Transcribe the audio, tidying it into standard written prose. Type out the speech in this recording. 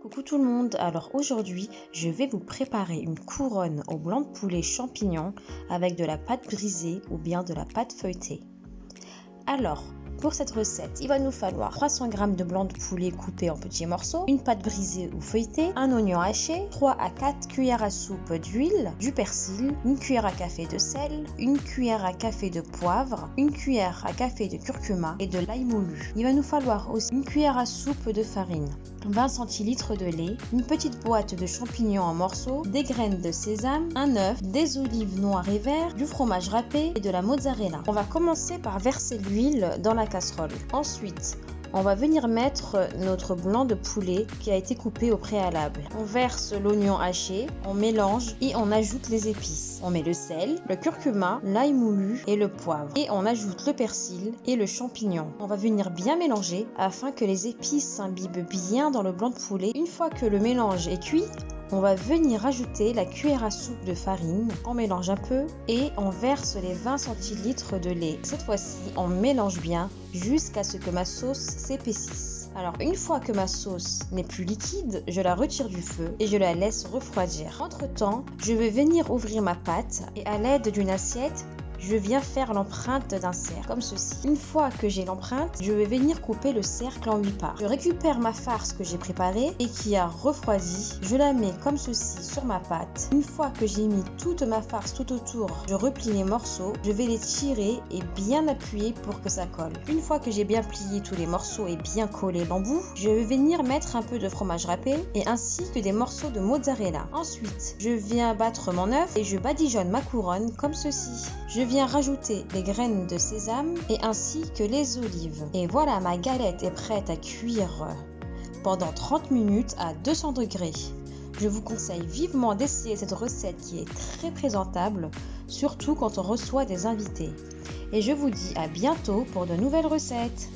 Coucou tout le monde, alors aujourd'hui je vais vous préparer une couronne au blanc de poulet champignon avec de la pâte brisée ou bien de la pâte feuilletée. Alors pour cette recette, il va nous falloir 300 g de blanc de poulet coupé en petits morceaux, une pâte brisée ou feuilletée, un oignon haché, 3 à 4 cuillères à soupe d'huile, du persil, une cuillère à café de sel, une cuillère à café de poivre, une cuillère à café de curcuma et de l'ail moulu. Il va nous falloir aussi une cuillère à soupe de farine, 20 centilitres de lait, une petite boîte de champignons en morceaux, des graines de sésame, un œuf, des olives noires et vertes, du fromage râpé et de la mozzarella. On va commencer par verser l'huile dans la casserole. Ensuite, on va venir mettre notre blanc de poulet qui a été coupé au préalable. On verse l'oignon haché, on mélange et on ajoute les épices. On met le sel, le curcuma, l'ail moulu et le poivre. Et on ajoute le persil et le champignon. On va venir bien mélanger afin que les épices s'imbibent bien dans le blanc de poulet. Une fois que le mélange est cuit, on va venir ajouter la cuillère à soupe de farine, on mélange un peu et on verse les 20 centilitres de lait. Cette fois-ci, on mélange bien jusqu'à ce que ma sauce s'épaississe. Alors une fois que ma sauce n'est plus liquide, je la retire du feu et je la laisse refroidir. Entre temps, je vais venir ouvrir ma pâte et à l'aide d'une assiette, je viens faire l'empreinte d'un cercle, comme ceci. Une fois que j'ai l'empreinte, je vais venir couper le cercle en 8 parts. Je récupère ma farce que j'ai préparée et qui a refroidi. Je la mets comme ceci sur ma pâte. Une fois que j'ai mis toute ma farce tout autour, je replie les morceaux. Je vais les tirer et bien appuyer pour que ça colle. Une fois que j'ai bien plié tous les morceaux et bien collé l'embout, je vais venir mettre un peu de fromage râpé et ainsi que des morceaux de mozzarella. Ensuite, je viens battre mon œuf et je badigeonne ma couronne comme ceci. Je viens rajouter les graines de sésame et ainsi que les olives. Et voilà, ma galette est prête à cuire pendant 30 minutes à 200 degrés. Je vous conseille vivement d'essayer cette recette qui est très présentable, surtout quand on reçoit des invités. Et je vous dis à bientôt pour de nouvelles recettes.